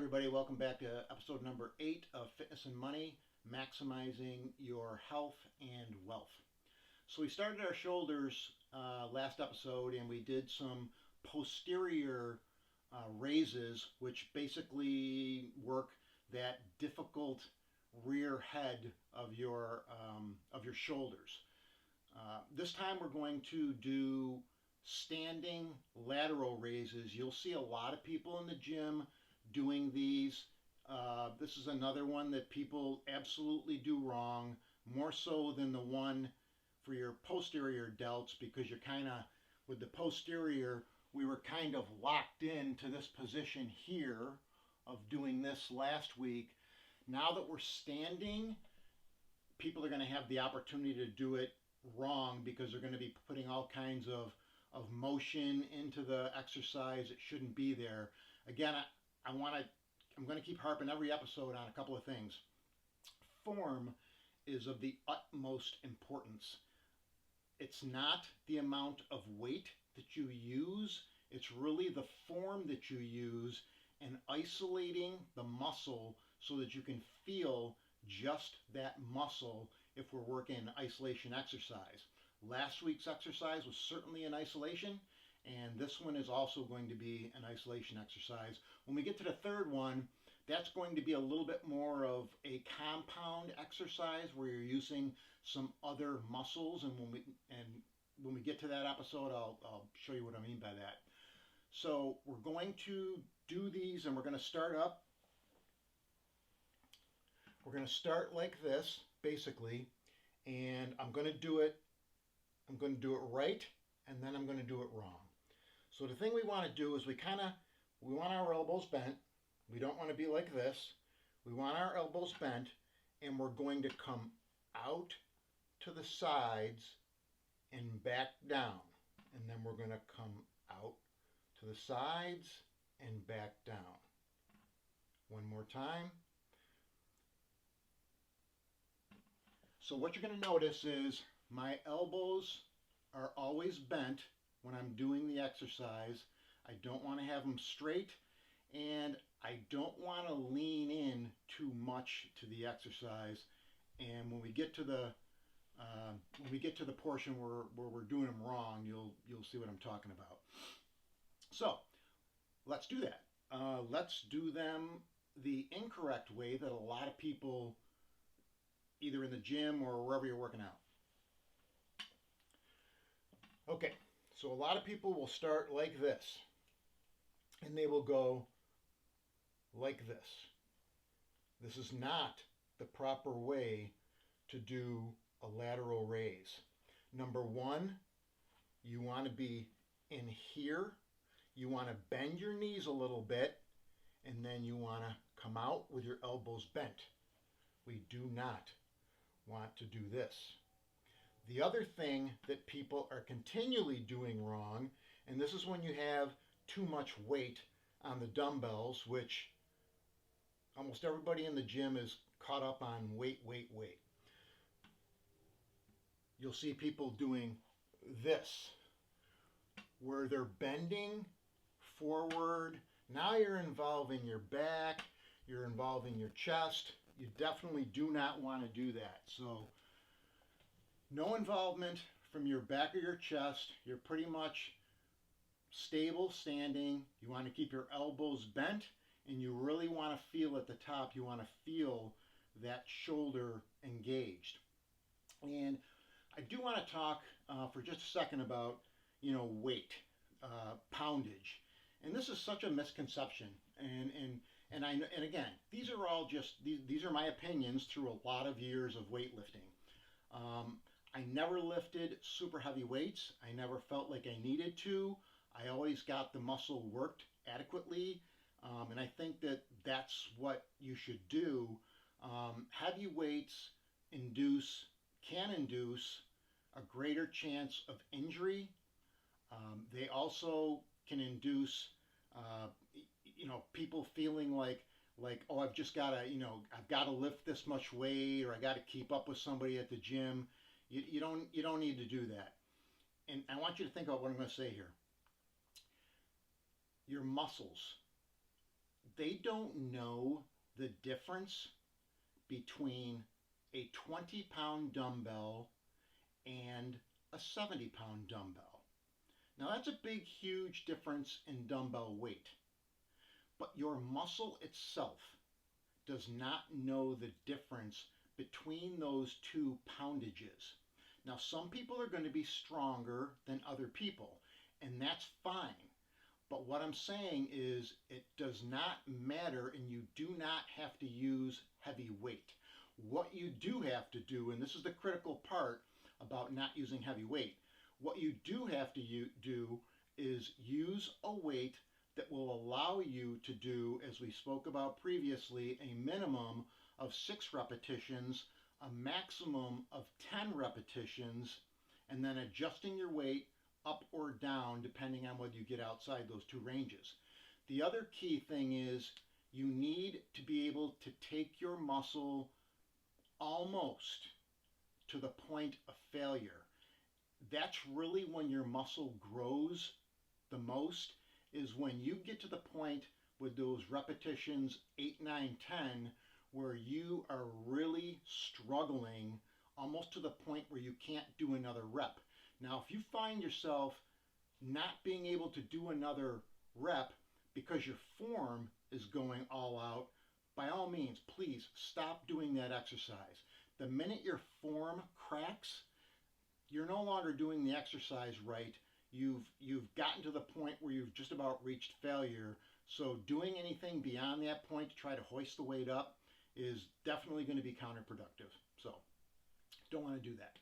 everybody, welcome back to episode number 8 of Fitness and Money, maximizing your health and wealth. So we started our shoulders last episode and we did some posterior raises, which basically work that difficult rear head of your shoulders. This time we're going to do standing lateral raises. You'll see a lot of people in the gym doing these. This is another one that people absolutely do wrong, more so than the one for your posterior delts, because you're kind of, with the posterior, we were kind of locked into this position here of doing this last week. Now that we're standing, people are going to have the opportunity to do it wrong because they're going to be putting all kinds of motion into the exercise that shouldn't be there. Again, I'm going to keep harping every episode on a couple of things. Form is of the utmost importance. It's not the amount of weight that you use, it's really the form that you use and isolating the muscle so that you can feel just that muscle if we're working isolation exercise. Last week's exercise was certainly an isolation, and this one is also going to be an isolation exercise. When we get to the third one, that's going to be a little bit more of a compound exercise where you're using some other muscles, and when we get to that episode, I'll show you what I mean by that. So we're going to do these, and we're going to start up. We're going to start like this, basically, and I'm going to do it right, and then I'm going to do it wrong. So the thing we want to do is we want our elbows bent. We don't want to be like this. We want our elbows bent, and we're going to come out to the sides and back down. And then we're going to come out to the sides and back down. One more time. So what you're going to notice is my elbows are always bent when I'm doing the exercise. I don't want to have them straight, and I don't want to lean in too much to the exercise. And when we get to the portion where we're doing them wrong, you'll see what I'm talking about. So let's do that. Let's do them the incorrect way that a lot of people, either in the gym or wherever you're working out. Okay, so a lot of people will start like this, and they will go like this. This is not the proper way to do a lateral raise. Number one, you want to be in here. You want to bend your knees a little bit, and then you want to come out with your elbows bent. We do not want to do this. The other thing that people are continually doing wrong, and this is when you have too much weight on the dumbbells, which almost everybody in the gym is caught up on weight. You'll see people doing this, where they're bending forward. Now you're involving your back, you're involving your chest. You definitely do not want to do that. So no involvement from your back or your chest. You're pretty much stable standing. You want to keep your elbows bent, and you really want to feel at the top. You want to feel that shoulder engaged. And I do want to talk for just a second about, weight, poundage. And this is such a misconception. And again, these are all just these are my opinions through a lot of years of weightlifting. I never lifted super heavy weights. I never felt like I needed to. I always got the muscle worked adequately, and I think that that's what you should do. Heavy weights can induce a greater chance of injury. They also can induce, people feeling like, oh, I've just got to, I've got to lift this much weight, or I got to keep up with somebody at the gym. You don't need to do that. And I want you to think about what I'm going to say here. Your muscles, They don't know the difference between a 20-pound dumbbell and a 70-pound dumbbell. Now that's a big, huge difference in dumbbell weight. But your muscle itself does not know the difference between those two poundages. Now some people are going to be stronger than other people, and that's fine. But what I'm saying is it does not matter, and you do not have to use heavy weight. What you do have to do, and this is the critical part about not using heavy weight, what you do have to do is use a weight that will allow you to do, as we spoke about previously, a minimum of 6 repetitions, a maximum of 10 repetitions, and then adjusting your weight up or down depending on whether you get outside those two ranges. The other key thing is you need to be able to take your muscle almost to the point of failure. That's really when your muscle grows the most, is when you get to the point with those repetitions 8, 9, 10 where you are really struggling almost to the point where you can't do another rep. Now, if you find yourself not being able to do another rep because your form is going all out, by all means, please stop doing that exercise. The minute your form cracks, you're no longer doing the exercise right. You've gotten to the point where you've just about reached failure. So doing anything beyond that point to try to hoist the weight up is definitely going to be counterproductive. So don't want to do that.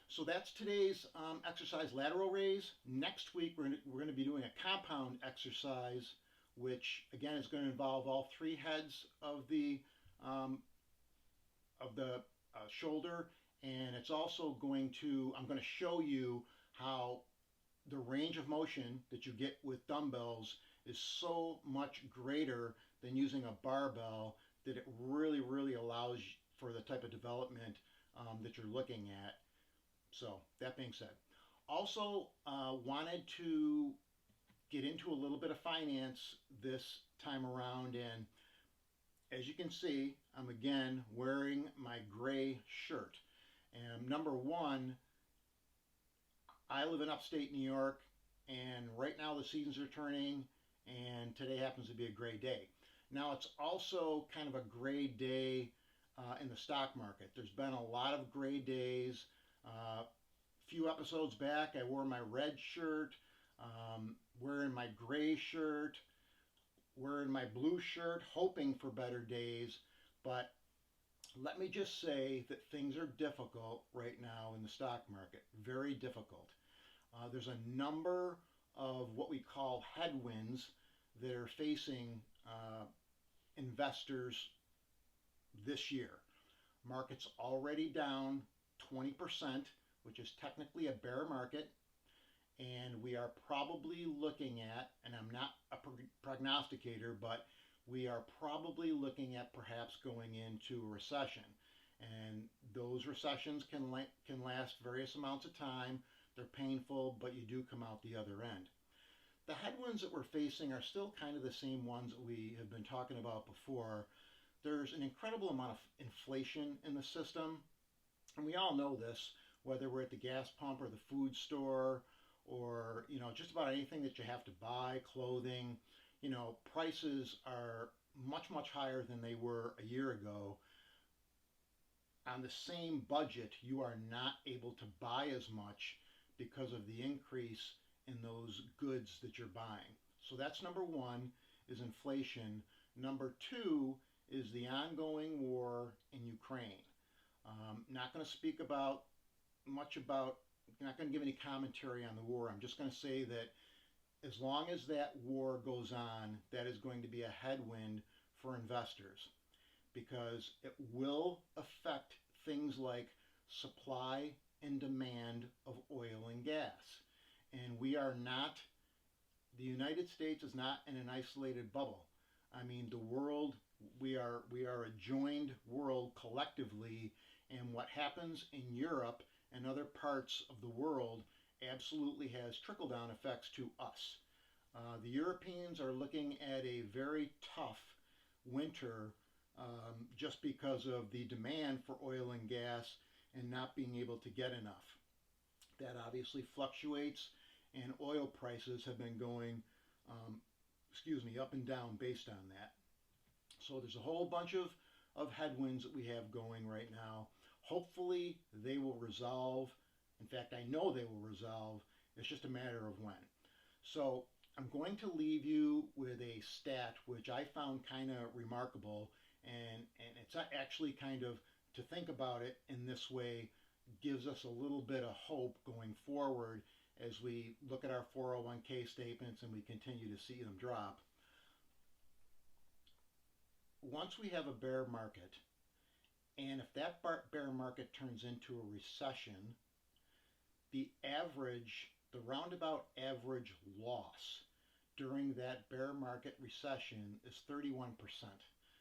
So that's today's exercise, lateral raise. Next week we're going to be doing a compound exercise, which again is going to involve all 3 heads of the shoulder, and it's also going to, I'm going to show you how the range of motion that you get with dumbbells is so much greater than using a barbell that it really, really allows for the type of development that you're looking at. So that being said, also wanted to get into a little bit of finance this time around, and as you can see, I'm again wearing my gray shirt. And number one, I live in upstate New York, and right now the seasons are turning, and today happens to be a gray day. Now it's also kind of a gray day in the stock market. There's been a lot of gray days. A few episodes back, I wore my red shirt, wearing my gray shirt, wearing my blue shirt, hoping for better days. But let me just say that things are difficult right now in the stock market, very difficult. There's a number of what we call headwinds that are facing investors this year. Market's already down 20%, which is technically a bear market, and we are probably looking at, and I'm not a prognosticator, but we are probably looking at perhaps going into a recession. And those recessions can last various amounts of time. They're painful, but you do come out the other end. The headwinds that we're facing are still kind of the same ones that we have been talking about before. There's an incredible amount of inflation in the system, and we all know this, whether we're at the gas pump or the food store, or just about anything that you have to buy, clothing. Prices are much, much higher than they were a year ago. On the same budget, you are not able to buy as much because of the increase in those goods that you're buying. So that's number one, is inflation. Number two is the ongoing war in Ukraine. Not going to speak not going to give any commentary on the war. I'm just going to say that as long as that war goes on, that is going to be a headwind for investors, because it will affect things like supply and demand of oil and gas. And the United States is not in an isolated bubble. I mean, the world, we are a joined world collectively, and what happens in Europe and other parts of the world absolutely has trickle-down effects to us. The Europeans are looking at a very tough winter just because of the demand for oil and gas and not being able to get enough. That obviously fluctuates, and oil prices have been going, up and down based on that. So there's a whole bunch of headwinds that we have going right now. Hopefully they will resolve. In fact, I know they will resolve. It's just a matter of when. So I'm going to leave you with a stat which I found kind of remarkable, and it's actually kind of, to think about it in this way, gives us a little bit of hope going forward as we look at our 401k statements and we continue to see them drop. Once we have a bear market, and if that bear market turns into a recession, the roundabout average loss during that bear market recession is 31%.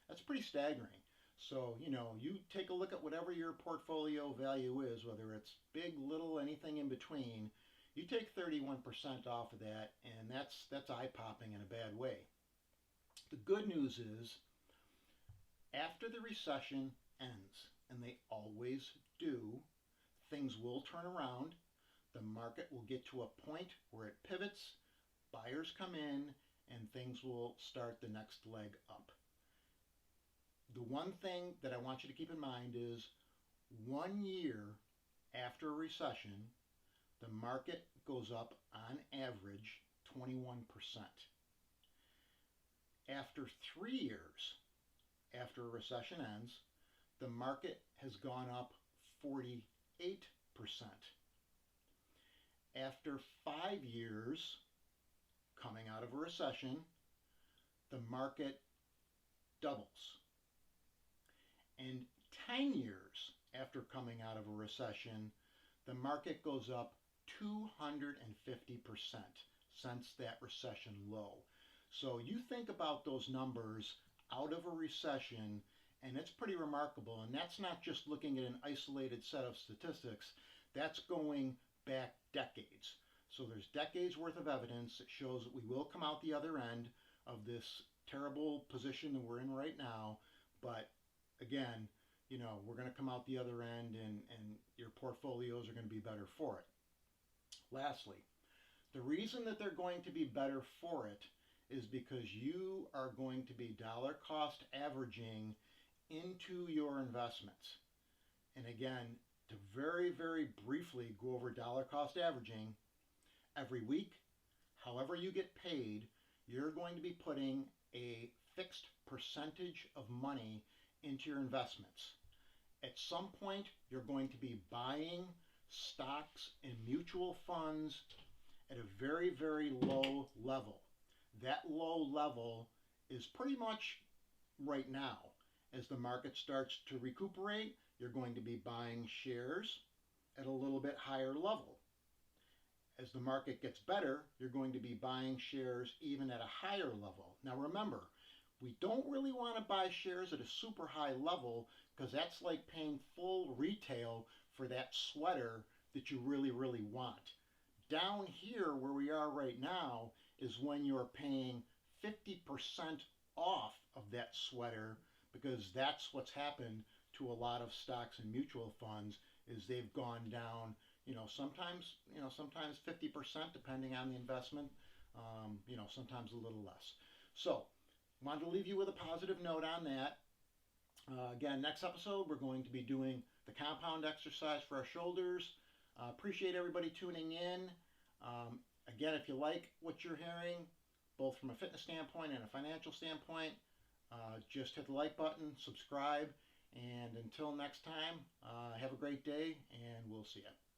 That's pretty staggering. So, you take a look at whatever your portfolio value is, whether it's big, little, anything in between, you take 31% off of that, and that's eye-popping in a bad way. The good news is, after the recession ends, and they always do, things will turn around. The market will get to a point where it pivots, buyers come in, and things will start the next leg up. The one thing that I want you to keep in mind is 1 year after a recession, the market goes up on average 21%. After 3 years after a recession ends, the market has gone up 48%. After 5 years coming out of a recession, the market doubles. And 10 years after coming out of a recession, the market goes up 250% since that recession low. So you think about those numbers out of a recession, and it's pretty remarkable. And that's not just looking at an isolated set of statistics. That's going back decades. So there's decades worth of evidence that shows that we will come out the other end of this terrible position that we're in right now. But again, we're going to come out the other end, and your portfolios are going to be better for it. Lastly, the reason that they're going to be better for it is because you are going to be dollar cost averaging into your investments. And again, to very, very briefly go over dollar cost averaging, every week, however you get paid, you're going to be putting a fixed percentage of money into your investments. At some point, you're going to be buying stocks and mutual funds at a very, very low level. That low level is pretty much right now. As the market starts to recuperate, you're going to be buying shares at a little bit higher level. As the market gets better, you're going to be buying shares even at a higher level. Now remember, we don't really want to buy shares at a super high level, because that's like paying full retail for that sweater that you really, really want. Down here where we are right now is when you're paying 50% off of that sweater, because that's what's happened to a lot of stocks and mutual funds, is they've gone down, sometimes 50% depending on the investment, sometimes a little less. So, wanted to leave you with a positive note on that. Again, next episode we're going to be doing the compound exercise for our shoulders. Appreciate everybody tuning in. Again, if you like what you're hearing, both from a fitness standpoint and a financial standpoint, just hit the like button, subscribe, and until next time, have a great day, and we'll see you.